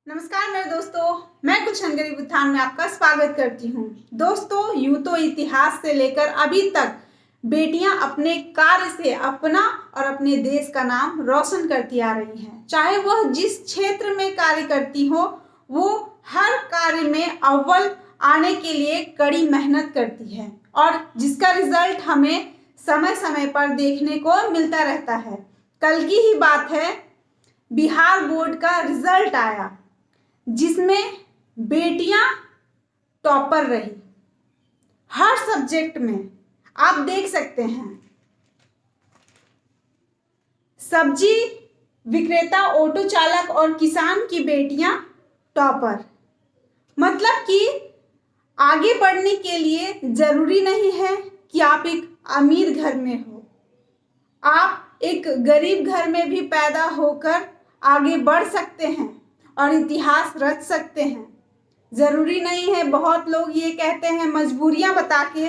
नमस्कार मेरे दोस्तों, मैं गुलशन गरीब उत्थान में आपका स्वागत करती हूँ। दोस्तों, यूं तो इतिहास से लेकर अभी तक बेटियां अपने कार्य से अपना और अपने देश का नाम रोशन करती आ रही हैं। चाहे वह जिस क्षेत्र में कार्य करती हो, वो हर कार्य में अव्वल आने के लिए कड़ी मेहनत करती है और जिसका रिजल्ट हमें समय समय पर देखने को मिलता रहता है। कल की ही बात है, बिहार बोर्ड का रिजल्ट आया जिसमें बेटियां टॉपर रही हर सब्जेक्ट में। आप देख सकते हैं, सब्जी विक्रेता, ऑटो चालक और किसान की बेटियां टॉपर। मतलब कि आगे बढ़ने के लिए जरूरी नहीं है कि आप एक अमीर घर में हो, आप एक गरीब घर में भी पैदा होकर आगे बढ़ सकते हैं और इतिहास रच सकते हैं। ज़रूरी नहीं है, बहुत लोग ये कहते हैं, मजबूरियां बता के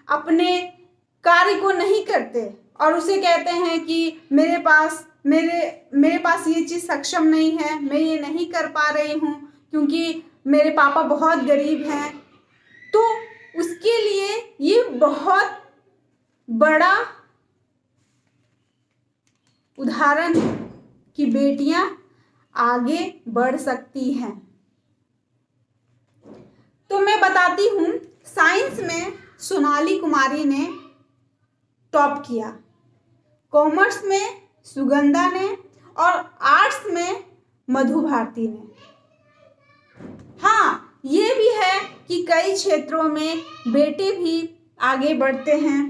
अपने कार्य को नहीं करते और उसे कहते हैं कि मेरे पास ये चीज़ सक्षम नहीं है, मैं ये नहीं कर पा रही हूँ क्योंकि मेरे पापा बहुत गरीब हैं। तो उसके लिए ये बहुत बड़ा उदाहरण है कि बेटियां आगे बढ़ सकती हैं। तो मैं बताती हूँ, साइंस में सोनाली कुमारी ने टॉप किया, कॉमर्स में सुगंधा ने और आर्ट्स में मधु भारती ने। हाँ, ये भी है कि कई क्षेत्रों में बेटे भी आगे बढ़ते हैं।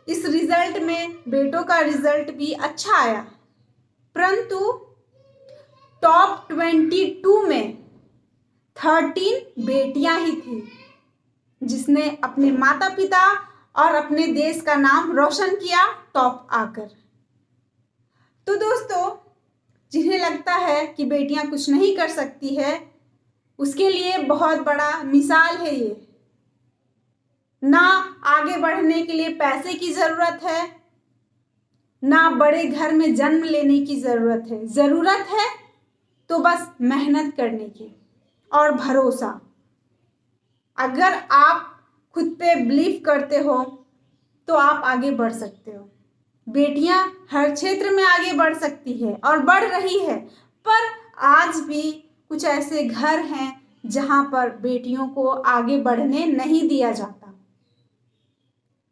इस रिजल्ट में बेटों का रिजल्ट भी अच्छा आया, परंतु टॉप 22 में 13 बेटियां ही थी जिसने अपने माता पिता और अपने देश का नाम रोशन किया टॉप आकर। तो दोस्तों, जिन्हें लगता है कि बेटियां कुछ नहीं कर सकती है, उसके लिए बहुत बड़ा मिसाल है ये। ना आगे बढ़ने के लिए पैसे की ज़रूरत है, ना बड़े घर में जन्म लेने की ज़रूरत है। ज़रूरत है तो बस मेहनत करने की और भरोसा। अगर आप खुद पे बिलीव करते हो तो आप आगे बढ़ सकते हो। बेटियां हर क्षेत्र में आगे बढ़ सकती है और बढ़ रही है, पर आज भी कुछ ऐसे घर हैं जहां पर बेटियों को आगे बढ़ने नहीं दिया जाता।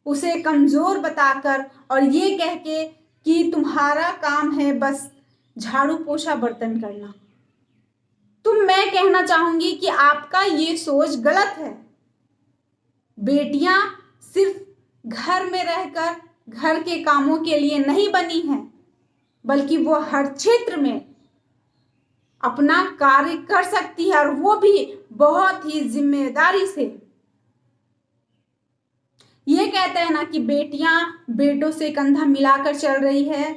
उसे कमज़ोर बताकर और ये कह के कि तुम्हारा काम है बस झाड़ू पोछा बर्तन करना। तो मैं कहना चाहूंगी कि आपका ये सोच गलत है। बेटियां सिर्फ घर में रहकर घर के कामों के लिए नहीं बनी हैं, बल्कि वो हर क्षेत्र में अपना कार्य कर सकती है और वो भी बहुत ही जिम्मेदारी से। ये कहते हैं ना कि बेटियां बेटों से कंधा मिलाकर चल रही है,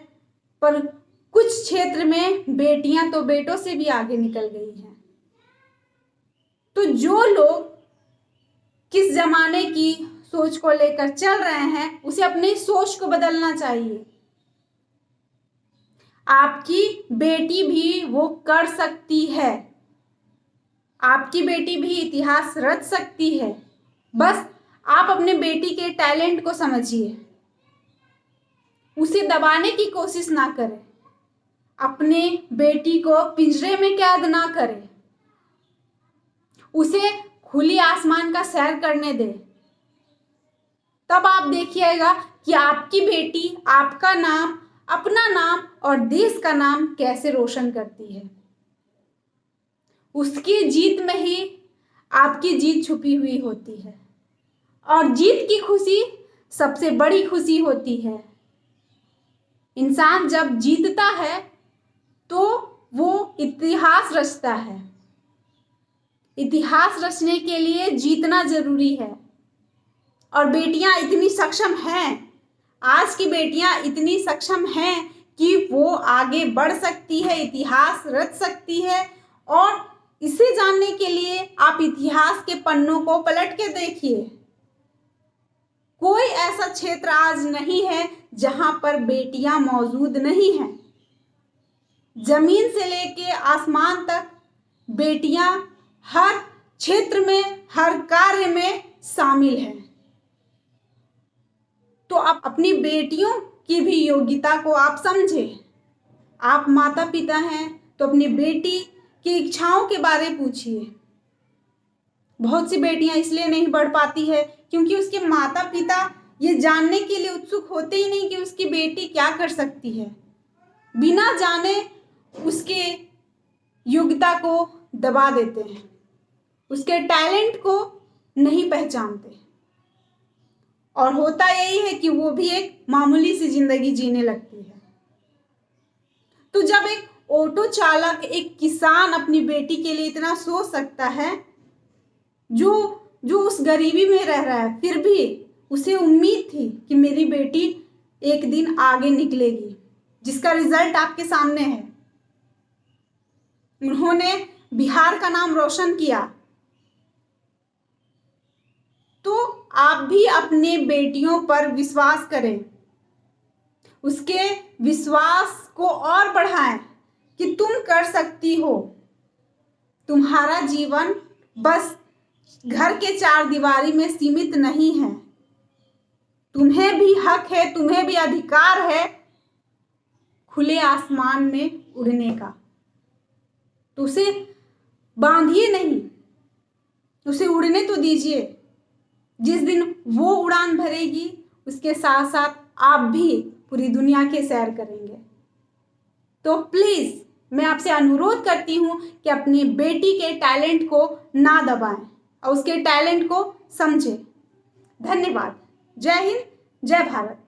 पर कुछ क्षेत्र में बेटियां तो बेटों से भी आगे निकल गई हैं। तो जो लोग किस जमाने की सोच को लेकर चल रहे हैं, उसे अपनी सोच को बदलना चाहिए। आपकी बेटी भी वो कर सकती है, आपकी बेटी भी इतिहास रच सकती है। बस आप अपने बेटी के टैलेंट को समझिए, उसे दबाने की कोशिश ना करें, अपने बेटी को पिंजरे में कैद ना करें, उसे खुली आसमान का सैर करने दें। तब आप देखिएगा कि आपकी बेटी आपका नाम, अपना नाम और देश का नाम कैसे रोशन करती है। उसकी जीत में ही आपकी जीत छुपी हुई होती है और जीत की खुशी सबसे बड़ी खुशी होती है। इंसान जब जीतता है तो वो इतिहास रचता है। इतिहास रचने के लिए जीतना जरूरी है और बेटियां इतनी सक्षम हैं, आज की बेटियां इतनी सक्षम हैं कि वो आगे बढ़ सकती है, इतिहास रच सकती है। और इसे जानने के लिए आप इतिहास के पन्नों को पलट के देखिए। कोई ऐसा क्षेत्र आज नहीं है जहां पर बेटियां मौजूद नहीं हैं। जमीन से लेके आसमान तक बेटियां हर क्षेत्र में, हर कार्य में शामिल हैं। तो आप अपनी बेटियों की भी योग्यता को आप समझें। आप माता पिता हैं तो अपनी बेटी की इच्छाओं के बारे में पूछिए। बहुत सी बेटियां इसलिए नहीं बढ़ पाती है क्योंकि उसके माता पिता ये जानने के लिए उत्सुक होते ही नहीं कि उसकी बेटी क्या कर सकती है। बिना जाने उसके योग्यता को दबा देते हैं, उसके टैलेंट को नहीं पहचानते, और होता यही है कि वो भी एक मामूली सी जिंदगी जीने लगती है। तो जब एक ऑटो चालक, एक किसान अपनी बेटी के लिए इतना सोच सकता है, जो उस गरीबी में रह रहा है, फिर भी उसे उम्मीद थी कि मेरी बेटी एक दिन आगे निकलेगी, जिसका रिजल्ट आपके सामने है। उन्होंने बिहार का नाम रोशन किया। तो आप भी अपने बेटियों पर विश्वास करें, उसके विश्वास को और बढ़ाएं कि तुम कर सकती हो। तुम्हारा जीवन बस घर के चार दीवारी में सीमित नहीं है। तुम्हें भी हक है, तुम्हें भी अधिकार है खुले आसमान में उड़ने का। तो उसे बांधिए नहीं, उसे उड़ने तो दीजिए। जिस दिन वो उड़ान भरेगी, उसके साथ साथ आप भी पूरी दुनिया के सैर करेंगे। तो प्लीज मैं आपसे अनुरोध करती हूँ कि अपनी बेटी के टैलेंट को ना दबाएं और उसके टैलेंट को समझें। धन्यवाद। जय हिंद, जय भारत।